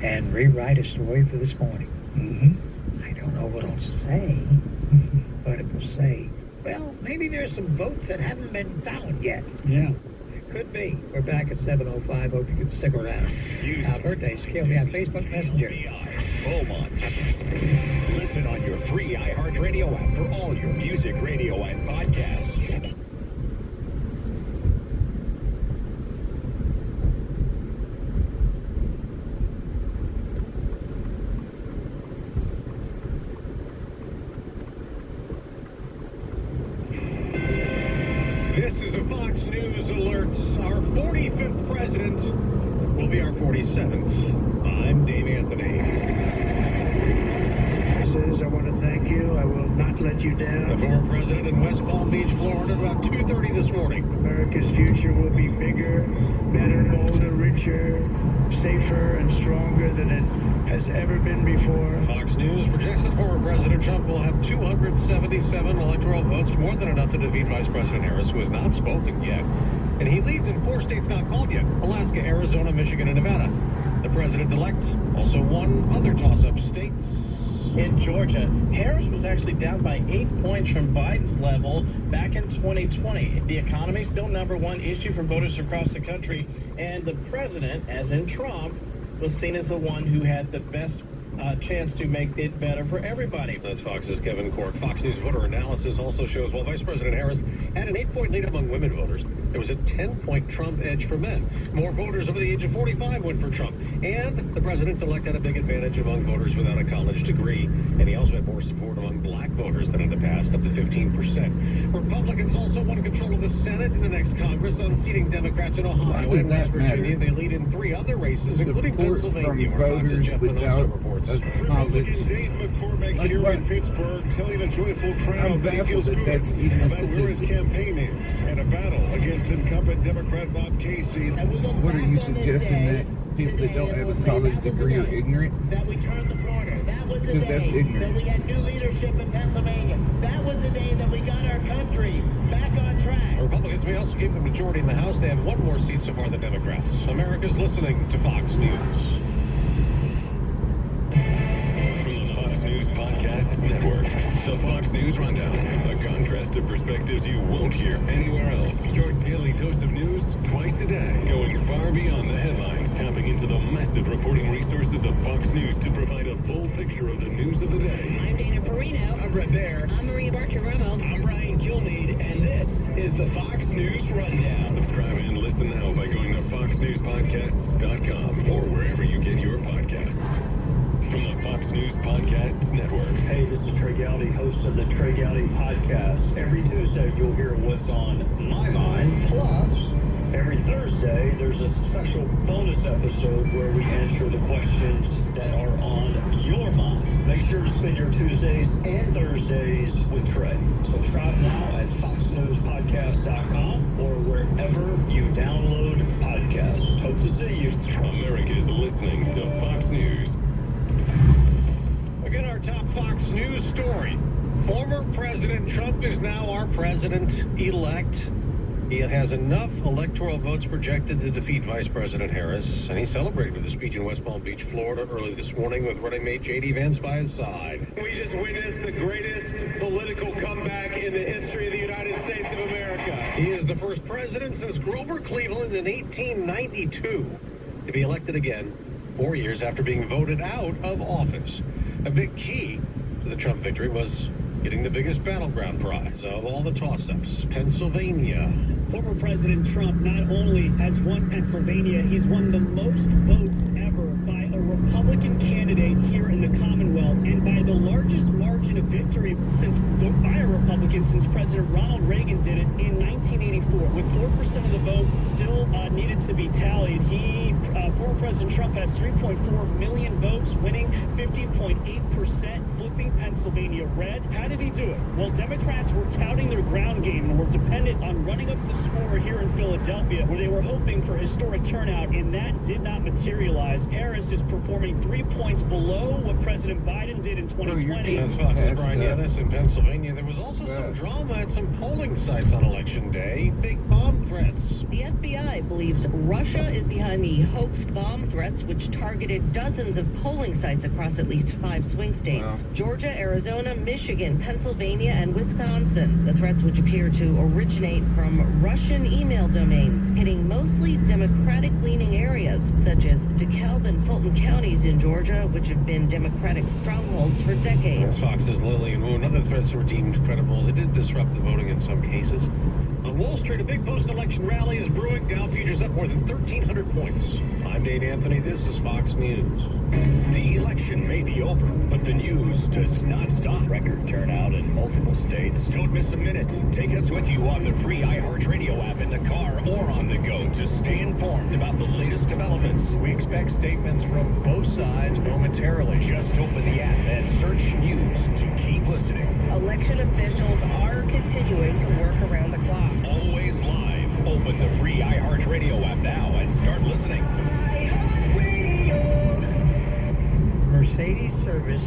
and rewrite a story for this morning. I don't know what it'll say, but it will say, well, maybe there's some votes that haven't been found yet. Yeah. Could be. We're back at 7:05. Hope you can stick around. Birthdays kill me on Facebook Messenger. Beaumont. Listen on your free iHeartRadio app for all your music, radio, and podcasts. This is a Fox News alert. Our 45th president will be our 47th. I'm Dave Anthony. I want to thank you. I will not let you down. The former president in West Palm Beach, Florida, about 2:30 this morning. America's future will be bigger, better, bolder, richer, safer, and stronger than it has ever been before. Fox News projects that former President Trump will have 277 electoral votes, more than enough to defeat Vice President Harris, who has not spoken yet. And he leads in 4 states not called yet: Alaska, Arizona, Michigan, and Nevada. The president-elect also won other toss-up states. In Georgia, Harris was actually down by 8 points from Biden's level back in 2020. The economy still #1 issue for voters across the country, and the president, as in Trump, was seen as the one who had the best chance to make it better for everybody. That's Fox's Kevin Cork. Fox News voter analysis also shows while Vice President Harris had an 8-point lead among women voters, there was a 10-point Trump edge for men. More voters over the age of 45 went for Trump. And the president-elect had a big advantage among voters without a college degree. And he also had more support among black voters than in the past, up to 15%. Republicans also won control of the Senate in the next Congress, unseating Democrats in Ohio Why does and that West Virginia. matter? They lead in 3 other races, including Support Pennsylvania, from where voters Fox's Jeff without Minogue reports. a college. Dave McCormick Like here what? in Pittsburgh, telling a joyful crowd I'm that he baffled feels that good that's even a about where his statistic. campaign is and a battle against incumbent Democrat Bob Casey. What are you suggesting, that people that don't have a college degree are ignorant? That we turned the corner. That was the Because that's day ignorant. that we had new leadership in Pennsylvania. That was the day that we got our country back on track. Republicans may also give the majority in the House. They have 1 more seat so far than Democrats. America's listening to Fox News. From the Fox News Podcast Network, the Fox News Rundown. A contrast of perspectives you won't hear anywhere else. Your daily dose of news twice a day, going far beyond the headlines, tapping into the massive reporting resources of Fox News to provide a full picture of the news of the day. I'm Dana Perino. I'm Brett Baer. I'm Maria Bartiromo. I'm Brian Kilmeade, and this is the Fox News Rundown. Subscribe and listen now by going to foxnewspodcasts.com or wherever you get your podcasts. From the Fox News Podcast Network. Hey, this is Trey Gowdy, host of the Trey Gowdy Podcast. Every Tuesday, you'll hear what's on my mind. Plus, every Thursday, there's a special bonus episode where we answer the questions that are on your mind. Make sure to spend your Tuesdays and Thursdays with Trey. Subscribe now at foxnewspodcast.com or wherever you download podcasts. Hope to see you. America is listening to Fox News. Again, our top Fox News story. Former President Trump is now our president-elect. He has enough electoral votes projected to defeat Vice President Harris, and he celebrated with a speech in West Palm Beach, Florida, early this morning with running mate J.D. Vance by his side. We just witnessed the greatest political comeback in the history of the United States of America. He is the first president since Grover Cleveland in 1892 to be elected again 4 years after being voted out of office. A big key to the Trump victory was getting the biggest battleground prize of all the toss-ups, Pennsylvania. Former President Trump not only has won Pennsylvania, he's won the most votes ever by a Republican candidate here in the Commonwealth, and by the largest margin of victory by a Republican since President Ronald Reagan did it in 1984. With 4% of the vote still needed to be tallied, former President Trump has 3.4 million votes, winning 50.8%, flipping Pennsylvania red. How did he do it? Well, Democrats were touting their ground game and were dependent on running up the score here in Philadelphia, where they were hoping for historic turnout, and that did not materialize. Harris is performing 3 points below what President Biden did in 2020. That's Fox's Brian Yanis in Pennsylvania. There was also some drama at some polling sites on Election Day. Big bomb threats. The FBI believes Russia is behind the hoaxed bomb threats which targeted dozens of polling sites across at least 5 swing states. Wow. Georgia, Arizona, Michigan, Pennsylvania, and Wisconsin. The threats which appear to originate from Russian email domains, hitting mostly Democratic-leaning areas, such as DeKalb and Fulton counties in Georgia, which have been Democratic strongholds for decades. Fox's Lillian Wu. Other threats were deemed credible. They did disrupt the voting in some cases. On Wall Street, a big post-election rally is brewing. Dow futures up more than 1,300 points. I'm Dane Anthony. This is Fox News. The election may be over, but the news does not stop. Record turnout in multiple states. Don't miss a minute. Take us with you on the free iHeartRadio app in the car or on the go to stay informed about the latest developments. We expect statements from both sides momentarily. Just open the app and search news to keep listening. Election officials are continuing to work around the clock. Always live. Open the free iHeartRadio app now and start listening. Mercedes Service,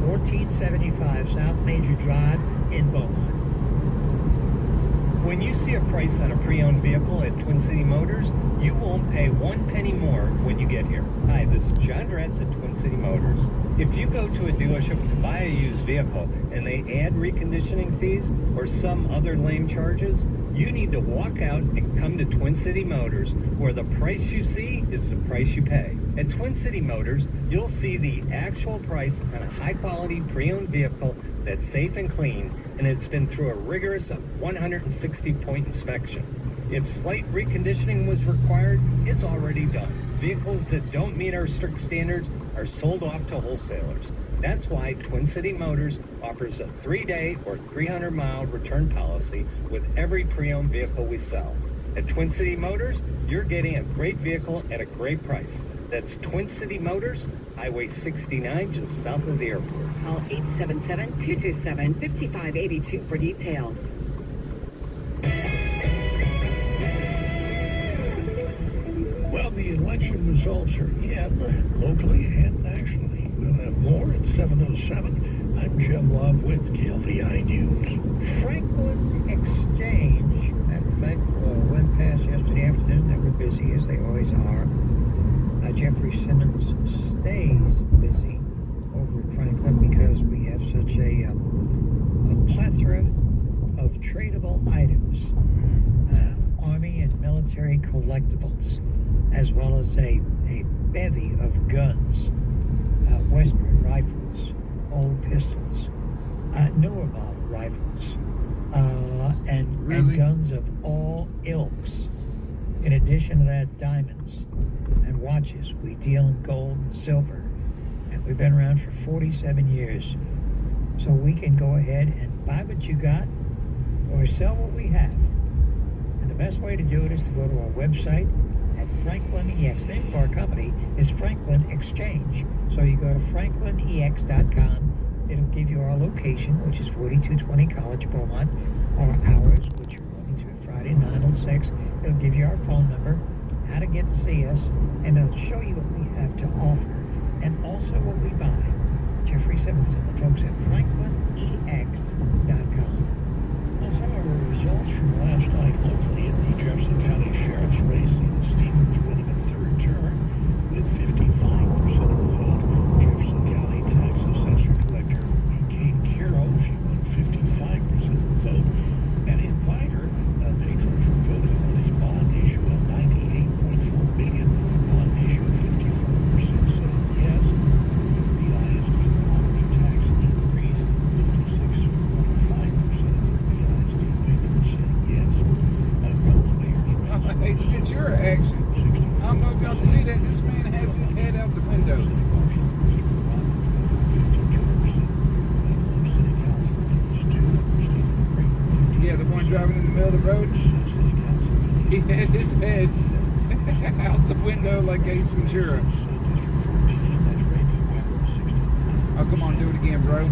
1475 South Major Drive in Beaumont. When you see a price on a pre-owned vehicle at Twin City Motors, you won't pay 1 penny more when you get here. Hi, this is John Dretz at Twin City Motors. If you go to a dealership to buy a used vehicle and they add reconditioning fees or some other lame charges, you need to walk out and come to Twin City Motors, where the price you see is the price you pay. At Twin City Motors, you'll see the actual price on a high-quality pre-owned vehicle that's safe and clean, and it's been through a rigorous 160-point inspection. If slight reconditioning was required, it's already done. Vehicles that don't meet our strict standards are sold off to wholesalers. That's why Twin City Motors offers a 3-day or 300-mile return policy with every pre-owned vehicle we sell. At Twin City Motors, you're getting a great vehicle at a great price. That's Twin City Motors, Highway 69, just south of the airport. Call 877-227-5582 for details. Well, the election results are in, locally and nationally. We'll have more at 7:07. I'm Jim Love with KLVI News. Franklin Exchange. That event went past yesterday afternoon. They were busy, as they always are. Jeffrey Simmons stays busy over at Franklin because we have such a plethora of tradable items, Army and military collectibles, as well as a bevy of guns, Western rifles, old pistols, newer model rifles, and guns of all ilks. In addition to that, diamonds and watches. We deal in gold and silver, and we've been around for 47 years. So we can go ahead and buy what you got or sell what we have. And the best way to do it is to go to our website at Franklin EX. The name of our company is Franklin Exchange. So you go to franklinex.com. It'll give you our location, which is 4220 College Beaumont, our hours, which are Monday through Friday, 9 till 6. It'll give you our phone number, how to get to see us, and it'll show you what we have to offer, and also what we buy. Jeffrey Simmons and the folks at franklinex.com. Well, some of our results from last night locally in the Jefferson County Sheriff's race. Stevens winning a third term with 55% of the vote. Jefferson County Tax Assessor Collector Kate Carroll, she won 55% of the vote. And in Minor, they took for voting on a bond issue of $98.4 million, bond issue of 54% said yes. The ISD property tax increase, 56.5% of the ISD patrons said yes. Hey, look at your action. I don't know if y'all can see that. This man has his head out the window. Yeah, the one driving in the middle of the road. He had his head out the window like Ace Ventura. Oh, come on, do it again, bro.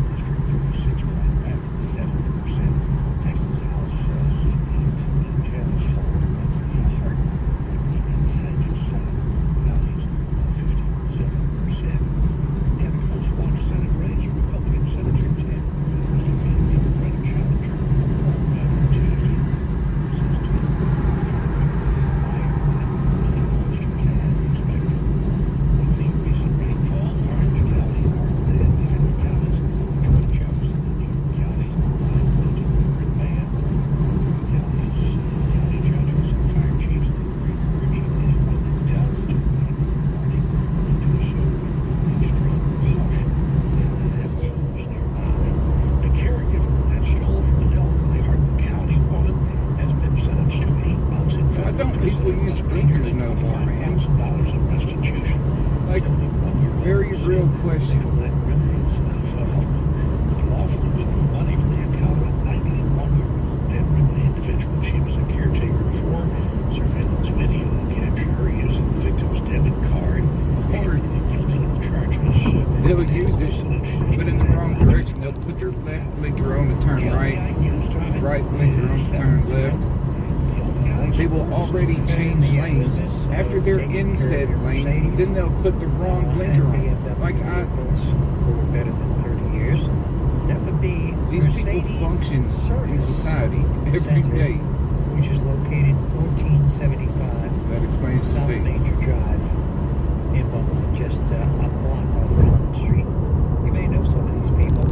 real question. Lawfully with money for the account of 91-year-old dead Ridley individual. She was a caretaker before. Surveillance video captured her using the victim's debit card. Or Guilty of charges. they'll use it, but in the wrong direction. They'll put their left blinker on to turn right, right blinker on to turn left. They will already change lanes. After they're in said lane, then they'll put the wrong blinker on. Like for better than 30 years. That would be these people function in society every day. Which is located 1475 That explains the South state. Major Drive in Beaumont, just a block off Rollins Street. You may know some of these people.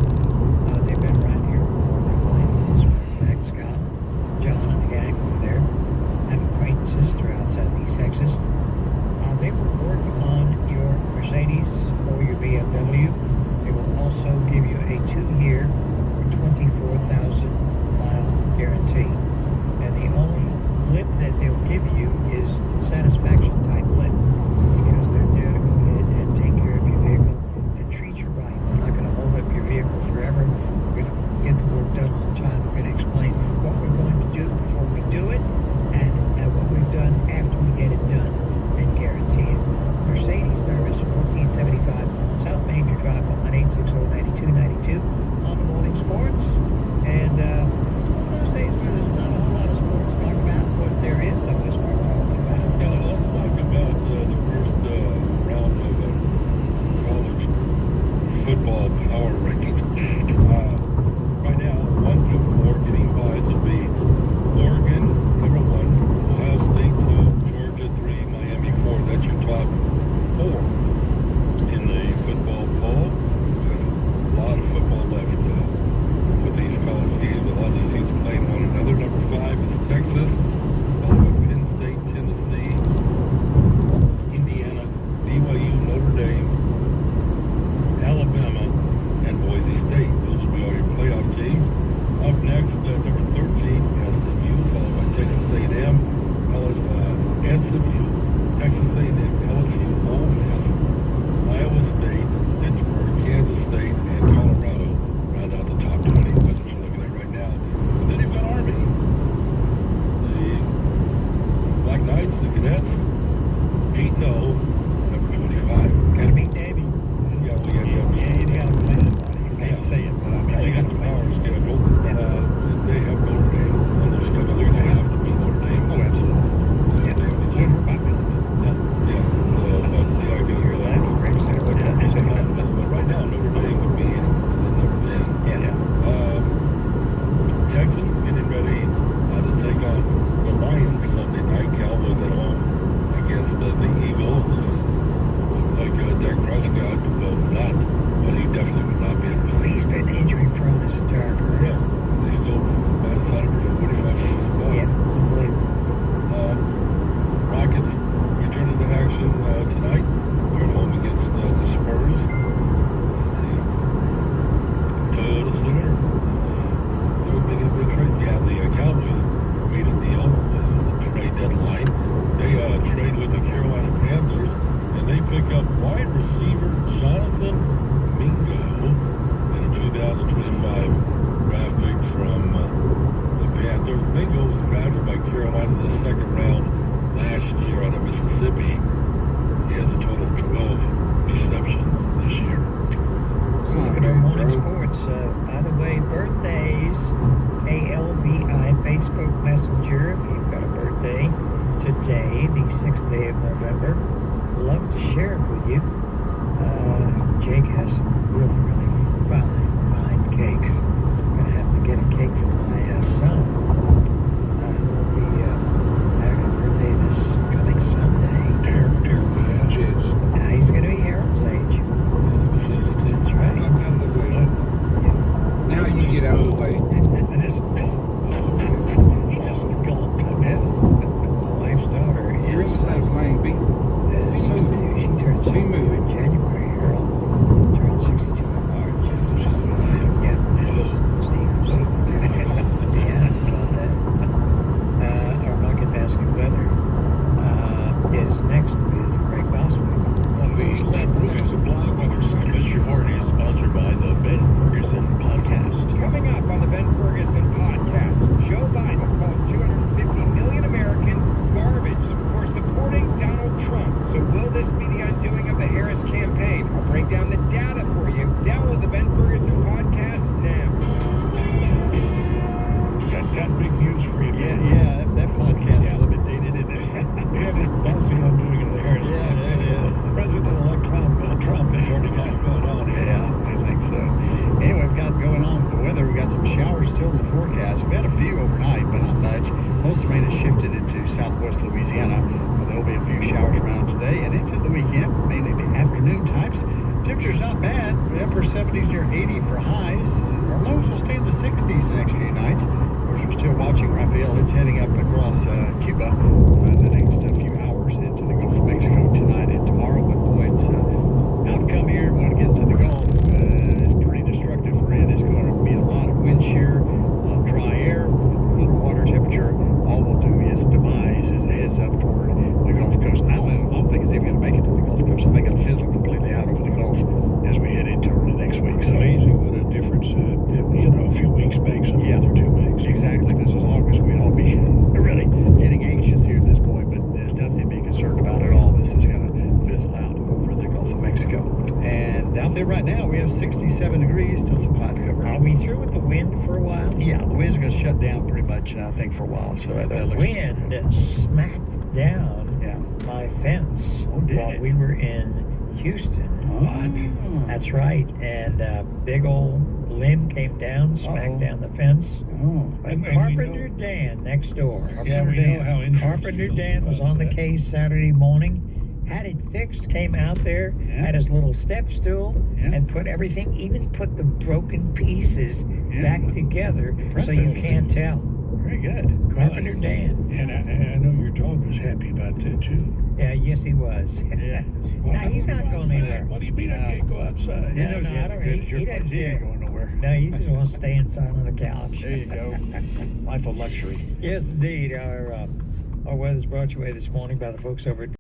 They've been around here for their life. As a matter of fact, Scott, John, and the gang over there have acquaintances throughout Southeast Texas. They will work on your Mercedes or your BMW. They will also give you a 2-year or 24,000-mile guarantee. And the only lip that they'll give you is satisfaction type lip, because they're there to go ahead and take care of your vehicle and treat you right. We're not going to hold up your vehicle forever. We're going to get the work done on time. We're going to explain what we're going to do before we do it, and what we've done after we get it done, and guarantee it. Mercedes service, 1475 South Major Drive, 1-860-9292 on the Morning Sports. And this is one of those days where there's not a whole lot of sports to talk about, but there is some of this we're talking about. Yeah, let's talk about the first round of college football power rankings. Right now, 1 through 4 getting by to be Oregon, number 1, Ohio State 2, Georgia 3, Miami 4. That's your top 4 in the football poll. A lot of football left with these college games. A lot of these teams playing one another. Number 5 is Texas, followed by Penn State, Tennessee, Indiana, BYU, Notre Dame, Alabama, and Boise State. Those will be all your playoff teams. Up next, number 13, SMU, followed by Texas A&M, SMU, Texas A&M, LSU, Ole Miss, Iowa State, Pittsburgh, Kansas State, and Colorado round out the top 20. That's what you're looking at right now. And then you've got Army, the Black Knights, the Cadets, 8-0, number 25. Gotta beat Navy. Yeah, we got You gotta play it. You can't say it, but I mean, they got the power schedule. They have Notre Dame on their schedule. They're going to have to beat Notre Dame. Oh, absolutely. Yeah, But the idea here that but right now Notre Dame would be in number 10. Yeah. Texas getting ready to take on the Lions Sunday night. Cowboys at home against the Eagles. Like Dak Prescott will not, but he definitely would not be. He's been injury prone this entire career. Yeah, they still about 145 ball. Yeah, unbelievable. Rockets returning to action tonight. They're at home against the Spurs. The Sooner. They're making a big trade. Yeah, the Cowboys made a deal, the trade deadline. They trade with the Carolina Panthers, and they pick up wide receiver Jonathan Mingo and a 2025 draft pick from the Panthers. Mingo was drafted by Carolina in the 2nd round last year out of Mississippi. He has a total of 12 receptions this year. Come on, Look at our morning bro. sports. By the way, birthdays, ALVI, Facebook Messenger. If you've got a birthday today, the 6th day of November, love to share it with you. Jake has some really fine cakes. I'm going to have to get a cake for my son. Who will be having a birthday this coming Sunday. Bitch. He's for highs. Our lows will stay in the 60s the next few nights. Of course, we're still watching Rafael. It's heading up across Cuba in the next few hours into the Gulf of Mexico tonight and tomorrow. But boy, its outcome here when it gets to the Gulf is pretty destructive for it. It's going to be a lot of wind shear, a lot of dry air, cooler water temperature. All will do is demise as it heads up toward the Gulf Coast. I don't think it's even going to make it to the Gulf Coast. I think it'll fizzle completely out over the Gulf as we head into early next week. It's So amazing what a difference, a few weeks makes, a month or 2 weeks. exactly. This is August. We'd all be really getting anxious here at this point, but there's nothing to be concerned about at all. This is going to fizzle out over the Gulf of Mexico. And out there right now, we have 67 degrees, still some cloud cover. Are we through with the wind for a while? Yeah, the wind's going to shut down pretty much, I think, for a while. So that The looks wind smacked down my fence while we were in Houston. What? That's right. And a big old limb came down, smacked down the fence. And Carpenter Dan next door. Yeah, we know how insurance Carpenter feels Dan was about on the that. case Saturday morning, had it fixed, came out there, had his little step stool, and put everything, even put the broken pieces back together so you can't tell. very good. Carpenter Dan. And I know your dog was happy about that, too. Yeah, yes, he was. Yeah. Now, he's not going anywhere. What do you mean I can't go outside? He knows no, he has I a don't- good he jerk. doesn't He ain't care. going nowhere. No, he just wants to stay inside on the couch. There you go. Life of luxury. Yes, indeed. Our weather's brought you away this morning by the folks over at